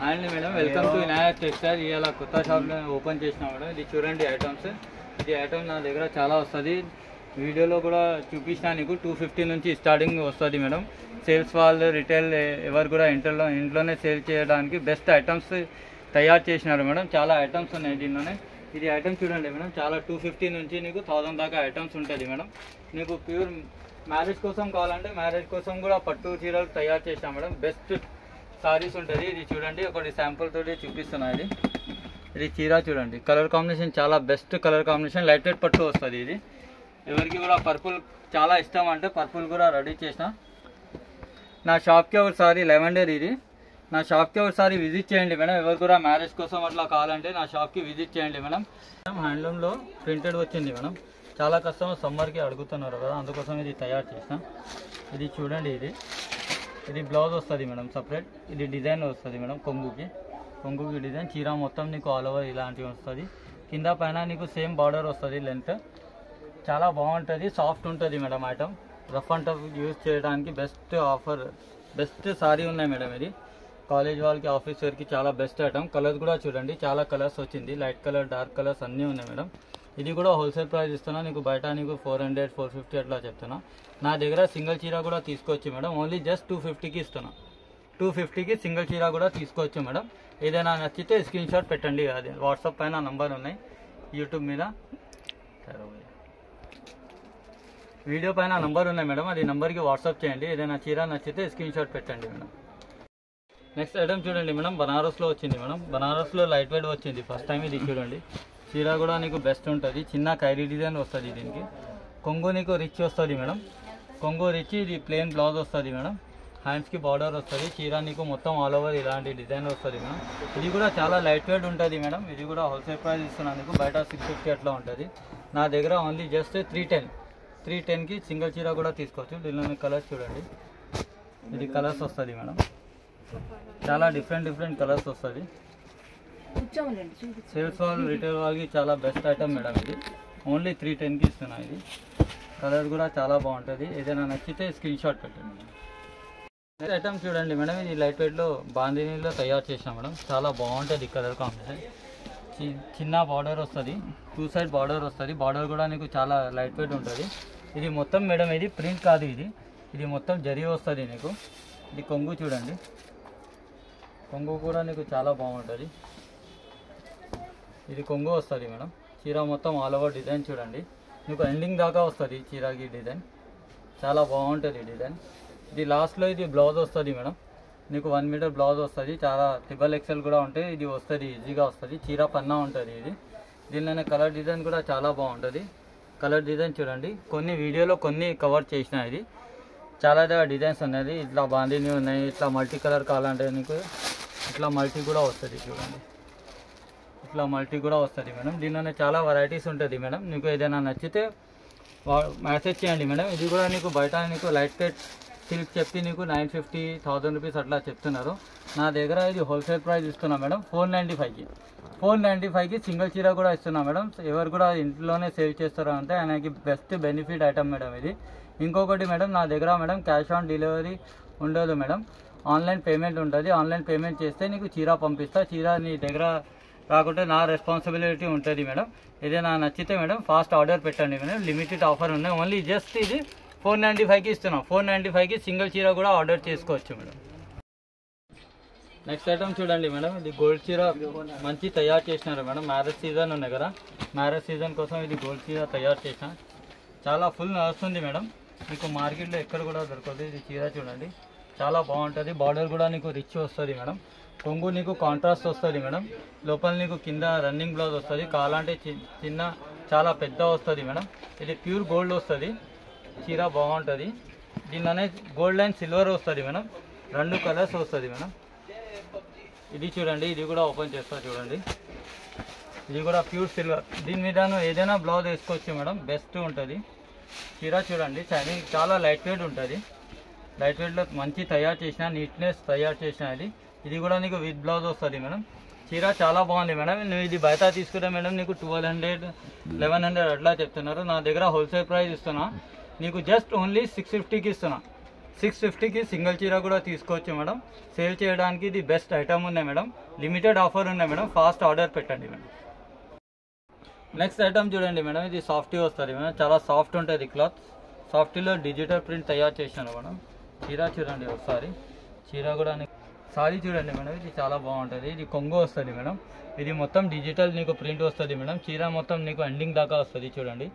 And madam welcome to Vinayak textile. ఇవాళ కొత్త shop open చేసినా మేడం. ఇది చూడండి ఐటమ్స్. ఇది ఐటమ్ నా దగ్గర చాలా వస్తుంది. వీడియోలో కూడా చూపించినా నీకు 250 నుంచి స్టార్టింగ్ వస్తుంది మేడం. సేల్స్ వాళ్ళు రిటైల్ ఎవరు కూడా ఇంట్లోనే సేల్ చేయడానికి బెస్ట్ ఐటమ్స్ తయారు చేసినారు మేడం. చాలా ఐటమ్స్ ఉన్నాయి దీనిలోనే. ఇది ఐటమ్ చూడండి మేడం, చాలా 250 నుంచి నీకు 1000 దాకా ఐటమ్స్ ఉంటుంది మేడం. నీకు ప్యూర్ మ్యారేజ్ కోసం కావాలంటే మ్యారేజ్ కోసం కూడా పట్టు చీరలు తయారు చేసినాం మేడం. బెస్ట్ సారీస్ ఉంటుంది. ఇది చూడండి, ఒకటి శాంపుల్ తోటి చూపిస్తున్నా. ఇది చీర చూడండి, కలర్ కాంబినేషన్ చాలా best colour combination. Light weight పట్టు వస్తుంది. ఇది ఎవరికి కూడా పర్పుల్ చాలా ఇష్టం అంటే పర్పుల్ కూడా రెడీ చేసిన. నా షాప్కి ఒకసారి 11 డేర్ ఇది. నా షాప్కి ఒకసారి విజిట్ చేయండి మేడం. ఎవరు కూడా మ్యారేజ్ కోసం అట్లా కావాలంటే నా షాప్కి విజిట్ చేయండి మేడం. హ్యాండ్లూమ్లో ప్రింటెడ్ వచ్చింది మేడం. చాలా కస్టమర్ సమ్మర్కి అడుగుతున్నారు కదా, అందుకోసం ఇది తయారు చేసిన. ఇది చూడండి, ఇది బ్లౌజ్ వస్తుంది మేడం సపరేట్. ఇది డిజైన్ వస్తుంది మేడం కొంగుకి డిజైన్. చీర మొత్తం నీకు ఆల్ ఓవర్ ఇలాంటివి వస్తుంది. కింద పైన నీకు సేమ్ బార్డర్ వస్తుంది లెంత్. చాలా బాగుంటుంది, సాఫ్ట్ ఉంటుంది madam item. Rough and tough use చేయడానికి బెస్ట్ ఆఫర్, బెస్ట్ సారీ ఉన్నాయి మేడం. ఇది కాలేజ్ వాళ్ళకి, ఆఫీస్ వేర్కి చాలా బెస్ట్ ఐటమ్. కలర్స్ కూడా చూడండి, చాలా కలర్స్ వచ్చింది. లైట్ కలర్, డార్క్ కలర్స్ అన్నీ ఉన్నాయి మేడం. ఇది కూడా హోల్సేల్ ప్రైస్ ఇస్తున్నా నీకు. బయట నీకు 400, 450 అట్లా చెప్తున్నా. నా దగ్గర సింగిల్ చీర కూడా తీసుకోవచ్చు మేడం. ఓన్లీ జస్ట్ 250కి ఇస్తున్నా. 250కి సింగిల్ చీర కూడా తీసుకోవచ్చు మేడం. ఏదైనా నచ్చితే స్క్రీన్ షాట్ పెట్టండి. అది వాట్సాప్ పైన నంబర్ ఉన్నాయి, యూట్యూబ్ మీద వీడియో పైన నంబర్ ఉన్నాయి మేడం. అది నంబర్కి వాట్సాప్ చేయండి. ఏదైనా చీర నచ్చితే స్క్రీన్ షాట్ పెట్టండి మేడం. నెక్స్ట్ ఐటమ్ చూడండి మేడం, బనారస్లో వచ్చింది మేడం. బనారస్లో లైట్ వెయిట్ వచ్చింది ఫస్ట్ టైం. ఇది చూడండి, చీర కూడా నీకు బెస్ట్ ఉంటుంది. చిన్న ఖైరీ డిజైన్ వస్తుంది దీనికి. కొంగు నీకు రిచ్ వస్తుంది మేడం. కొంగు రిచ్. ఇది ప్లెయిన్ బ్లౌజ్ వస్తుంది మేడం. హ్యాండ్స్కి బార్డర్ వస్తుంది. చీర నీకు మొత్తం ఆల్ ఓవర్ ఇలాంటి డిజైన్ వస్తుంది మేడం. ఇది కూడా చాలా లైట్ వెయిట్ ఉంటుంది మేడం. ఇది కూడా హోల్సేల్ ప్రైస్ ఇస్తున్నాను నీకు. బయట 650 అట్లా ఉంటుంది. నా దగ్గర ఓన్లీ జస్ట్ 310కి సింగిల్ చీర కూడా తీసుకోవచ్చు. దీనిలోని కలర్స్ చూడండి. ఇది కలర్స్ వస్తుంది మేడం, చాలా డిఫరెంట్ కలర్స్ వస్తుంది. సేల్స్ వాళ్ళు, రిటైల్ వాళ్ళకి చాలా బెస్ట్ ఐటమ్ మేడం. ఇది ఓన్లీ 310కి ఇస్తున్నా. ఇది కలర్ కూడా చాలా బాగుంటుంది. ఏదైనా నచ్చితే స్క్రీన్ షాట్ పెట్టండి. ఐటమ్ చూడండి మేడం, ఇది లైట్ వెయిట్లో బాందినీలో తయారు చేసినా మేడం. చాలా బాగుంటుంది కలర్ కాంబినేషన్. చిన్న బార్డర్ వస్తుంది, 2 సైడ్ బార్డర్ వస్తుంది. బార్డర్ కూడా నీకు చాలా లైట్ వెయిట్ ఉంటుంది. ఇది మొత్తం మేడం, ఇది ప్రింట్ కాదు. ఇది మొత్తం జరీ వస్తుంది నీకు. ఇది కొంగు చూడండి, కొంగు కూడా నీకు చాలా బాగుంటుంది. ఇది కొంగు వస్తుంది మేడం. చీర మొత్తం ఆల్ ఓవర్ డిజైన్ చూడండి, నీకు ఎండింగ్ దాకా వస్తుంది చీరకి డిజైన్. చాలా బాగుంటుంది డిజైన్. ఇది లాస్ట్లో ఇది బ్లౌజ్ వస్తుంది మేడం. నీకు 1 మీటర్ బ్లౌజ్ వస్తుంది. చాలా XXL కూడా ఉంటాయి. ఇది వస్తుంది, ఈజీగా వస్తుంది. చీర పన్నా ఉంటుంది. దీనిలోనే కలర్ డిజైన్ కూడా చాలా బాగుంటుంది. కలర్ డిజైన్ చూడండి, కొన్ని వీడియోలో కొన్ని కవర్ చేసిన. ఇది చాలా డిజైన్స్ ఉన్నాయి. ఇట్లా బాందిని ఉన్నాయి. ఇట్లా మల్టీ కలర్ కావాలంటే నీకు ఇట్లా మల్టీ కూడా వస్తుంది చూడండి. ఇట్లా మల్టీ కూడా వస్తుంది మేడం. దీనిలోనే చాలా వెరైటీస్ ఉంటుంది మేడం. నీకు ఏదైనా నచ్చితే మెసేజ్ చేయండి మేడం. ఇది కూడా నీకు బయట నీకు లైట్ వెయిట్ సిల్క్ చెప్పి నీకు 950, 1000 రూపీస్ అట్లా చెప్తున్నారు. నా దగ్గర ఇది హోల్సేల్ ప్రైస్ ఇస్తున్నా మేడం. 495కి సింగిల్ చీర కూడా ఇస్తున్నా మేడం. ఎవరు కూడా ఇంట్లోనే సేవ్ చేస్తారు అంటే ఆయనకి బెస్ట్ బెనిఫిట్ ఐటమ్ మేడం ఇది. ఇంకొకటి మేడం, నా దగ్గర మేడం క్యాష్ ఆన్ డెలివరీ ఉండదు మేడం. ఆన్లైన్ పేమెంట్ ఉంటుంది. ఆన్లైన్ పేమెంట్ చేస్తే నీకు చీర పంపిస్తా. చీర నీ దగ్గర రాకుంటే నా రెస్పాన్సిబిలిటీ ఉంటుంది మేడం. ఏదైనా నచ్చితే మేడం ఫాస్ట్ ఆర్డర్ పెట్టండి మేడం. లిమిటెడ్ ఆఫర్ ఉన్నాయి. ఓన్లీ జస్ట్ ఇది 495కి ఇస్తున్నాం. 495కి సింగిల్ చీర కూడా ఆర్డర్ చేసుకోవచ్చు మేడం. నెక్స్ట్ ఐటమ్ చూడండి మేడం, ఇది గోల్డ్ చీర మంచి తయారు చేసినారు మేడం. మ్యారేజ్ సీజన్ ఉన్నాయి కదా, మ్యారేజ్ సీజన్ కోసం ఇది గోల్డ్ చీర తయారు చేసిన. చాలా ఫుల్ నడుస్తుంది మేడం. మీకు మార్కెట్లో ఎక్కడ కూడా దొరకదు. ఇది చీర చూడండి, చాలా బాగుంటుంది. బార్డర్ కూడా నీకు రిచ్ వస్తుంది మేడం. కొంగు నీకు కాంట్రాస్ట్ వస్తుంది మేడం. లోపల నీకు కింద రన్నింగ్ బ్లౌజ్ వస్తుంది. కావాలంటే చిన్న చాలా పెద్ద వస్తుంది మేడం. ఇది ప్యూర్ గోల్డ్ వస్తుంది. చీర బాగుంటుంది. దీనిలోనే గోల్డ్ అండ్ సిల్వర్ వస్తుంది మేడం. 2 కలర్స్ వస్తుంది మేడం. ఇది చూడండి, ఇది కూడా ఓపెన్ చేస్తా చూడండి. ఇది కూడా ప్యూర్ సిల్వర్. దీని మీద ఏదైనా బ్లౌజ్ వేసుకోవచ్చు మేడం, బెస్ట్ ఉంటుంది. చీర చూడండి, షైనింగ్ చాలా లైట్ వెయిట్ ఉంటుంది. లైట్ వెయిట్లో మంచి తయారు చేసిన, నీట్నెస్ తయారు చేసిన. ఇది కూడా నీకు విత్ బ్లౌజ్ వస్తుంది మేడం. చీర చాలా బాగుంది మేడం. నువ్వు ఇది బయట తీసుకుంటే మేడం నీకు 1200, 1100 అట్లా చెప్తున్నారు. నా దగ్గర హోల్సేల్ ప్రైస్ ఇస్తున్నా నీకు. జస్ట్ ఓన్లీ 650కి ఇస్తున్నా. 650కి సింగిల్ చీర కూడా తీసుకోవచ్చు మేడం. సేల్ చేయడానికి ఇది బెస్ట్ ఐటమ్ ఉన్నాయి మేడం. లిమిటెడ్ ఆఫర్ ఉన్నాయి మేడం. ఫాస్ట్ ఆర్డర్ పెట్టండి మేడం. నెక్స్ట్ ఐటమ్ చూడండి మేడం, ఇది సాఫ్టీ వస్తుంది మేడం. చాలా సాఫ్ట్ ఉంటుంది క్లాత్. సాఫ్టీలో డిజిటల్ ప్రింట్ తయారు చేసినాను మేడం. చీర చూడండి ఒకసారి, చీర కూడా సారీ చూడండి మేడం, ఇది చాలా బాగుంటుంది. ఇది కొంగు వస్తుంది మేడం. ఇది మొత్తం డిజిటల్ నీకు ప్రింట్ వస్తుంది మేడం. చీర మొత్తం నీకు ఎండింగ్ దాకా వస్తుంది చూడండి.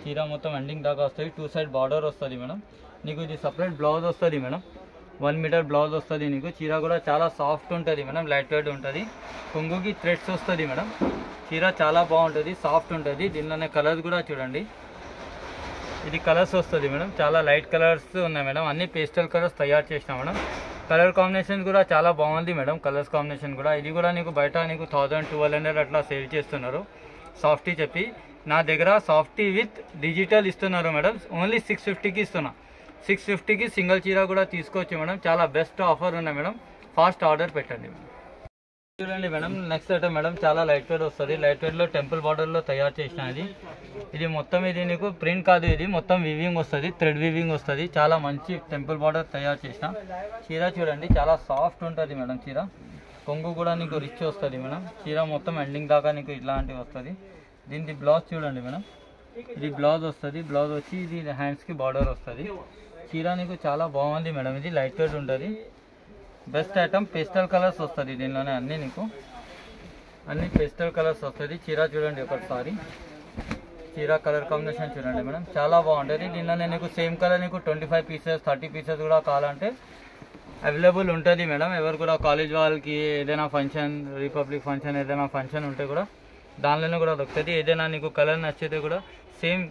చీర మొత్తం ఎండింగ్ దాకా వస్తుంది. 2 సైడ్ బార్డర్ వస్తుంది మేడం. నీకు ఇది సపరేట్ బ్లౌజ్ వస్తుంది మేడం. 1 మీటర్ బ్లౌజ్ వస్తుంది నీకు. చీర కూడా చాలా సాఫ్ట్ ఉంటుంది మేడం, లైట్ వెయిట్ ఉంటుంది. కొంగుకి థ్రెడ్స్ వస్తుంది మేడం. చీర చాలా బాగుంటుంది, సాఫ్ట్ ఉంటుంది. దీనిలోనే కలర్స్ కూడా చూడండి, ఇది కలర్స్ వస్తుంది మేడం. చాలా లైట్ కలర్స్ ఉన్నాయి మేడం. అన్ని పేస్టల్ కలర్స్ తయారు చేసినా మేడం. కలర్ కాంబినేషన్ కూడా చాలా బాగుంది మేడం. కలర్స్ కాంబినేషన్ కూడా ఇది కూడా నీకు బయట నీకు 1000-1200 అట్లా సేల్ చేస్తున్నారు సాఫ్టీ చెప్పి. నా దగ్గర సాఫ్టీ విత్ డిజిటల్ ఇస్తున్నారు మేడం. ఓన్లీ 650కి ఇస్తున్నా. 650కి సింగిల్ చీర కూడా తీసుకోవచ్చు మేడం. చాలా బెస్ట్ ఆఫర్ ఉన్నాయి మేడం. ఫాస్ట్ ఆర్డర్ పెట్టండి మేడం. చూడండి మేడం, నెక్స్ట్ ఐటమ్ మేడం, చాలా లైట్ వెయిట్ వస్తుంది. లైట్ వెయిట్లో టెంపుల్ బార్డర్లో తయారు చేసిన ఇది మొత్తం ఇది నీకు ప్రింట్ కాదు, ఇది మొత్తం వివింగ్ వస్తుంది, థ్రెడ్ వివింగ్ వస్తుంది. చాలా మంచి టెంపుల్ బార్డర్ తయారు చేసిన చీర చూడండి. చాలా సాఫ్ట్ ఉంటుంది మేడం చీర. కొంగు కూడా నీకు రిచ్ వస్తుంది మేడం. చీర మొత్తం ఎండింగ్ దాకా నీకు ఇలాంటివి వస్తుంది. దీనికి బ్లౌజ్ చూడండి మేడం, ఇది బ్లౌజ్ వస్తుంది. బ్లౌజ్ వచ్చి ఇది హ్యాండ్స్కి బార్డర్ వస్తుంది. చీర నీకు చాలా బాగుంది మేడం. ఇది లైట్ వెయిట్ ఉంటుంది. Best item. పేస్టల్ కలర్స్ వస్తుంది దీనిలోనే అన్నీ నీకు, అన్ని పేస్టల్ కలర్స్ వస్తుంది. చీర చూడండి ఒకసారి, చీర కలర్ కాంబినేషన్ చూడండి మేడం, చాలా బాగుంటుంది. దీనిలోనే నీకు సేమ్ కలర్ నీకు 25 పీసెస్ 30 పీసెస్ కూడా కావాలంటే అవైలబుల్ ఉంటుంది మేడం. ఎవరు కూడా కాలేజ్ వాళ్ళకి ఏదైనా ఫంక్షన్, రిపబ్లిక్ ఫంక్షన్ ఏదైనా ఫంక్షన్ ఉంటే కూడా దానిలోనే కూడా దొరుకుతుంది. ఏదైనా నీకు కలర్ నచ్చితే కూడా సేమ్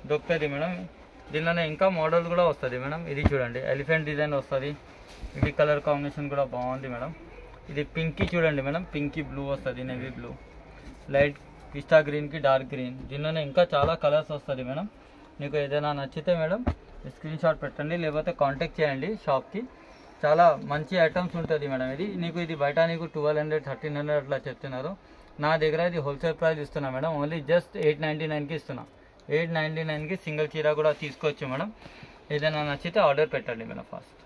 దొరుకుతుంది మేడం. దీనిలోనే ఇంకా మోడల్ కూడా వస్తుంది మేడం. ఇది చూడండి, ఎలిఫెంట్ డిజైన్ వస్తుంది. ఇది కలర్ కాంబినేషన్ కూడా బాగుంది మేడం. ఇది పింకీ చూడండి మేడం, పింకీ బ్లూ వస్తుంది, నేవీ బ్లూ, లైట్ పిస్తా గ్రీన్కి డార్క్ గ్రీన్. దీనిలోనే ఇంకా చాలా కలర్స్ వస్తుంది మేడం. మీకు ఏదైనా నచ్చితే మేడం స్క్రీన్ షాట్ పెట్టండి, లేకపోతే కాంటాక్ట్ చేయండి షాప్కి. చాలా మంచి ఐటమ్స్ ఉంటుంది మేడం. ఇది నీకు ఇది బయట నీకు 1200 1300 అట్లా చెప్తున్నారు. నా దగ్గర ఇది హోల్సేల్ ప్రైస్ ఇస్తున్నా మేడం. ఓన్లీ జస్ట్ 899కి ఇస్తున్నా. 899కి సింగిల్ చీర కూడా తీసుకోవచ్చు మేడం. ఏదైనా నచ్చితే ఆర్డర్ పెట్టండి మేడం ఫాస్ట్.